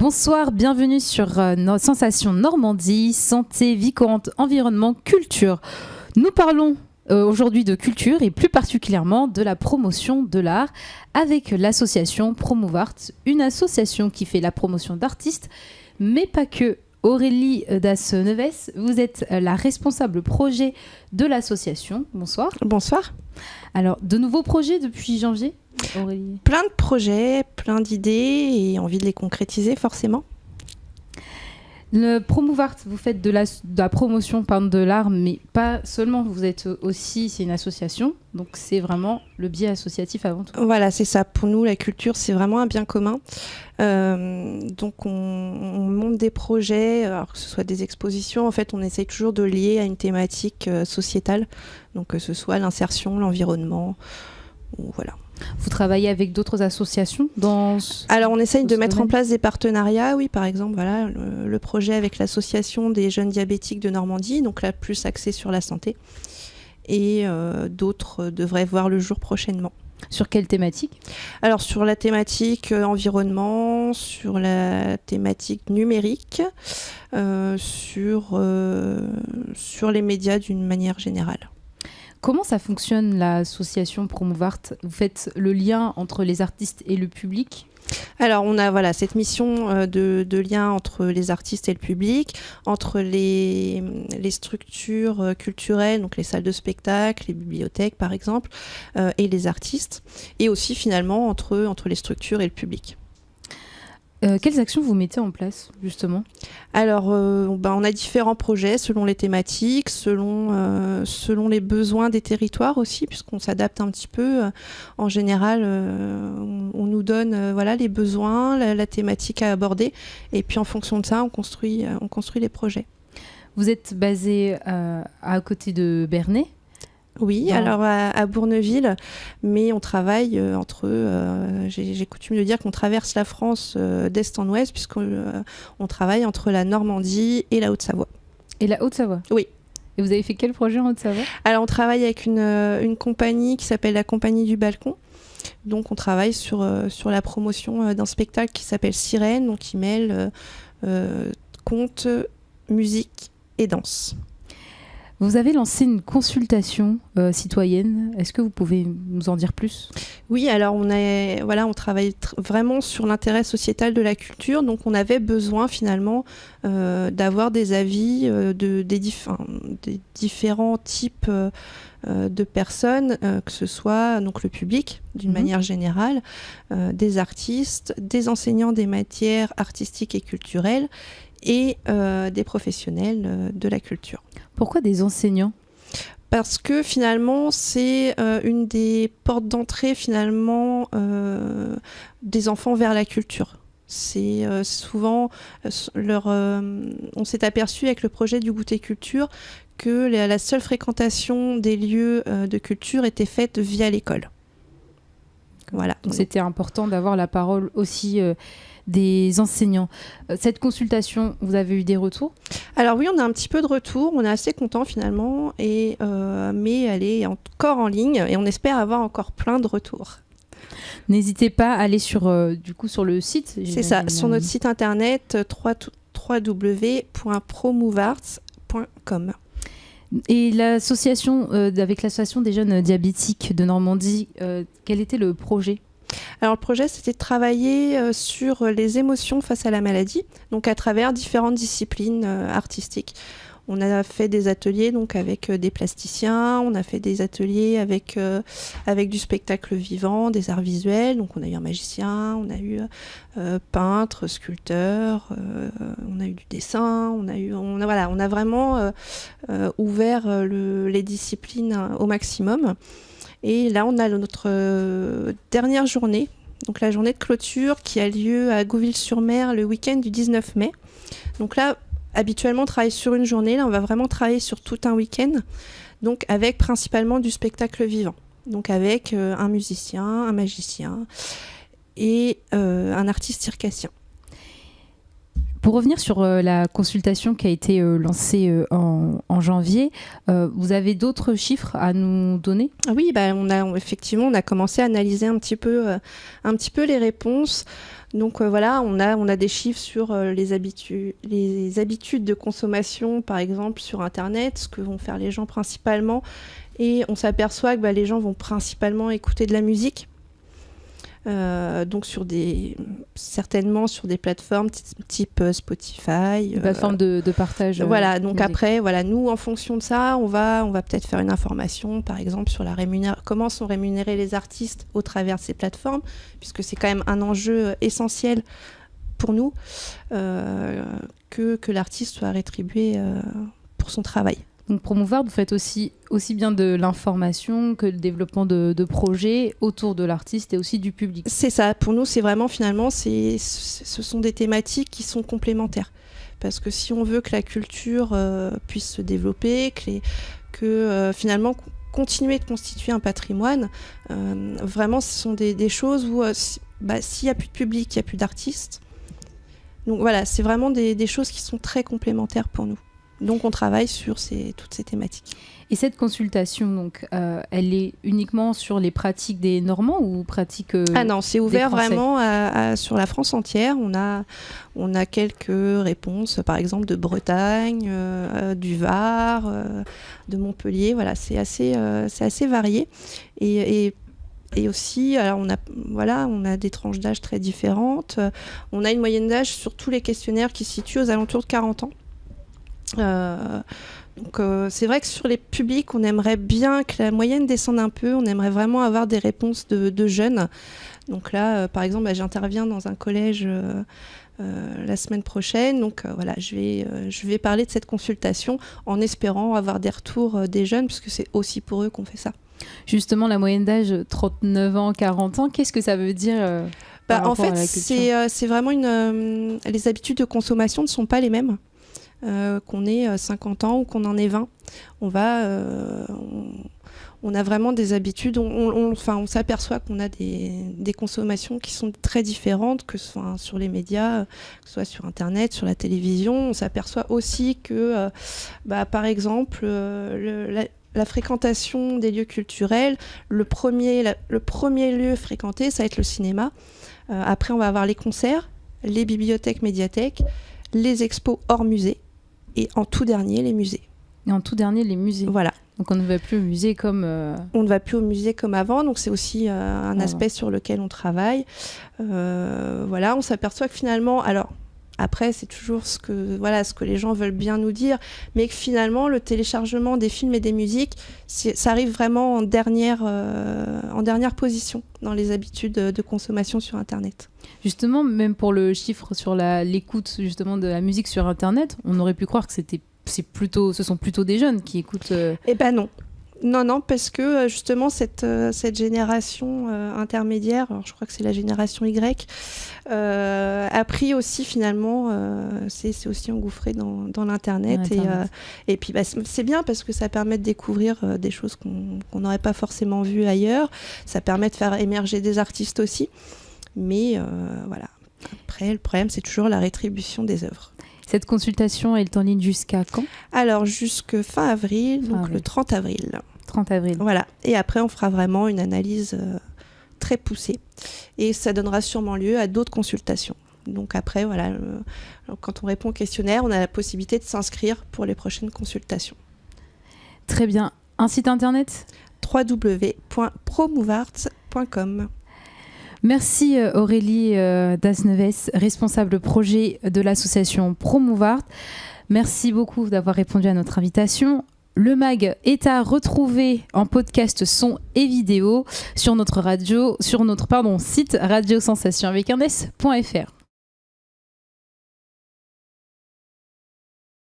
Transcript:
Bonsoir, bienvenue sur nos Sensations Normandie, santé, vie courante, environnement, culture. Nous parlons aujourd'hui de culture et plus particulièrement de la promotion de l'art avec l'association Promouvart, une association qui fait la promotion d'artistes, mais pas que. Aurélie Das-Neves, vous êtes la responsable projet de l'association. Bonsoir. Bonsoir. Alors, de nouveaux projets depuis janvier, Aurélie? Plein de projets, plein d'idées et envie de les concrétiser forcément. Le Promouvart, vous faites de la promotion de l'art, mais pas seulement, vous êtes aussi, c'est une association, donc c'est vraiment le biais associatif avant tout. Voilà, c'est ça. Pour nous, la culture, c'est vraiment un bien commun. Donc on monte des projets, alors que ce soit des expositions, en fait on essaye toujours de lier à une thématique sociétale, donc que ce soit l'insertion, l'environnement, voilà. Vous travaillez avec d'autres associations Alors on essaye de mettre en place des partenariats, oui, par exemple voilà, le projet avec l'association des jeunes diabétiques de Normandie, donc là plus axé sur la santé, et d'autres devraient voir le jour prochainement. Sur quelle thématique? Alors sur la thématique environnement, sur la thématique numérique, sur les médias d'une manière générale. Comment ça fonctionne l'association Promouvart? Vous faites le lien entre les artistes et le public? Alors on a cette mission de lien entre les artistes et le public, entre les structures culturelles, donc les salles de spectacle, les bibliothèques par exemple, et les artistes, et aussi finalement entre les structures et le public. Quelles actions vous mettez en place justement? Alors on a différents projets selon les thématiques, selon les besoins des territoires aussi, puisqu'on s'adapte un petit peu. En général, on nous donne les besoins, la thématique à aborder, et puis en fonction de ça, on construit les projets. Vous êtes basé à côté de Bernay? Oui, alors à Bourneville, mais on travaille j'ai coutume de dire qu'on traverse la France d'est en ouest, puisqu'on travaille entre la Normandie et la Haute-Savoie. Et la Haute-Savoie? Oui. Et vous avez fait quel projet en Haute-Savoie? Alors on travaille avec une compagnie qui s'appelle la Compagnie du Balcon. Donc on travaille sur la promotion d'un spectacle qui s'appelle Sirène, donc qui mêle conte, musique et danse. Vous avez lancé une consultation citoyenne. Est-ce que vous pouvez nous en dire plus? Oui, alors on travaille vraiment sur l'intérêt sociétal de la culture. Donc on avait besoin finalement d'avoir des avis des différents types de personnes, que ce soit donc le public d'une manière générale, des artistes, des enseignants des matières artistiques et culturelles, et des professionnels de la culture. Pourquoi des enseignants? Parce que finalement, c'est une des portes d'entrée finalement des enfants vers la culture. C'est souvent on s'est aperçu avec le projet du goûter culture que la seule fréquentation des lieux de culture était faite via l'école. Voilà. Donc c'était important d'avoir la parole aussi des enseignants. Cette consultation, vous avez eu des retours? Alors oui, on a un petit peu de retours, on est assez contents finalement, mais elle est encore en ligne et on espère avoir encore plein de retours. N'hésitez pas à aller sur le site. C'est ça, sur notre site internet www.promouvarts.com. Et l'association, avec l'association des jeunes diabétiques de Normandie, quel était le projet? Alors le projet, c'était de travailler sur les émotions face à la maladie, donc à travers différentes disciplines artistiques. On a fait des ateliers donc avec des plasticiens, on a fait des ateliers avec du spectacle vivant, des arts visuels. Donc on a eu un magicien, on a eu peintre, sculpteur, on a eu du dessin, on a vraiment ouvert les disciplines au maximum. Et là, on a notre dernière journée, donc la journée de clôture qui a lieu à Gouville-sur-Mer le week-end du 19 mai. Donc là, habituellement, on travaille sur une journée. Là, on va vraiment travailler sur tout un week-end, donc avec principalement du spectacle vivant. Donc avec un musicien, un magicien et un artiste circassien. Pour revenir sur la consultation qui a été lancée en janvier, vous avez d'autres chiffres à nous donner ? Oui, effectivement, on a commencé à analyser un petit peu les réponses. Donc voilà, on a des chiffres sur les habitudes de consommation, par exemple sur Internet, ce que vont faire les gens principalement. Et on s'aperçoit que les gens vont principalement écouter de la musique. Donc certainement sur des plateformes type Spotify. Plateforme de partage. Voilà, donc musique. après, nous, en fonction de ça, on va peut-être faire une information, par exemple, sur comment sont rémunérés les artistes au travers de ces plateformes, puisque c'est quand même un enjeu essentiel pour nous que l'artiste soit rétribué pour son travail. Donc Promouvoir, vous faites aussi bien de l'information que le développement de projets autour de l'artiste et aussi du public. C'est ça, pour nous c'est vraiment finalement, ce sont des thématiques qui sont complémentaires. Parce que si on veut que la culture puisse se développer, que finalement continuer de constituer un patrimoine, vraiment ce sont des choses où s'il n'y a plus de public, il n'y a plus d'artistes. Donc voilà, c'est vraiment des choses qui sont très complémentaires pour nous. Donc on travaille sur toutes ces thématiques. Et cette consultation, donc, elle est uniquement sur les pratiques des Normands ou pratiques Ah non, c'est ouvert vraiment sur la France entière. On a quelques réponses, par exemple de Bretagne, du Var, de Montpellier. Voilà, c'est assez varié. Et aussi, alors on a des tranches d'âge très différentes. On a une moyenne d'âge sur tous les questionnaires qui se situent aux alentours de 40 ans. Donc c'est vrai que sur les publics, on aimerait bien que la moyenne descende un peu. On aimerait vraiment avoir des réponses de jeunes. Donc là, par exemple, j'interviens dans un collège la semaine prochaine. Donc voilà, je vais parler de cette consultation en espérant avoir des retours des jeunes, puisque c'est aussi pour eux qu'on fait ça. Justement, la moyenne d'âge 39 ans, 40 ans, qu'est-ce que ça veut dire en fait, c'est vraiment les habitudes de consommation ne sont pas les mêmes. Qu'on ait 50 ans ou qu'on en ait 20. On a vraiment des habitudes, on s'aperçoit qu'on a des consommations qui sont très différentes, que ce soit sur les médias, que ce soit sur Internet, sur la télévision. On s'aperçoit aussi que, par exemple, la fréquentation des lieux culturels, le premier lieu fréquenté, ça va être le cinéma. Après, on va avoir les concerts, les bibliothèques, médiathèques, les expos hors musée. Et en tout dernier, les musées. Et en tout dernier, les musées. Voilà. Donc on ne va plus au musée comme... On ne va plus au musée comme avant, donc c'est aussi un aspect sur lequel on travaille. On s'aperçoit que finalement... Alors, après, c'est toujours ce que les gens veulent bien nous dire, mais que finalement, le téléchargement des films et des musiques, ça arrive vraiment en dernière position dans les habitudes de consommation sur Internet. Justement, même pour le chiffre sur l'écoute justement de la musique sur Internet, on aurait pu croire que ce sont plutôt des jeunes qui écoutent... Eh ben non. Non, parce que justement, cette génération intermédiaire, alors je crois que c'est la génération Y, a pris aussi finalement, c'est aussi engouffré dans l'Internet. Et puis c'est bien parce que ça permet de découvrir des choses qu'on n'aurait pas forcément vues ailleurs. Ça permet de faire émerger des artistes aussi. Mais voilà. Après, le problème, c'est toujours la rétribution des œuvres. Cette consultation, elle est en ligne jusqu'à quand ? Alors, jusqu'à fin avril, donc le 30 avril. 30 avril. Voilà. Et après, on fera vraiment une analyse très poussée. Et ça donnera sûrement lieu à d'autres consultations. Donc après, voilà, quand on répond au questionnaire, on a la possibilité de s'inscrire pour les prochaines consultations. Très bien. Un site internet ? www.promouvarts.com. Merci Aurélie Dasneves, responsable projet de l'association Promouvoir. Merci beaucoup d'avoir répondu à notre invitation. Le MAG est à retrouver en podcast son et vidéo sur notre site radiosensation avec un s.fr.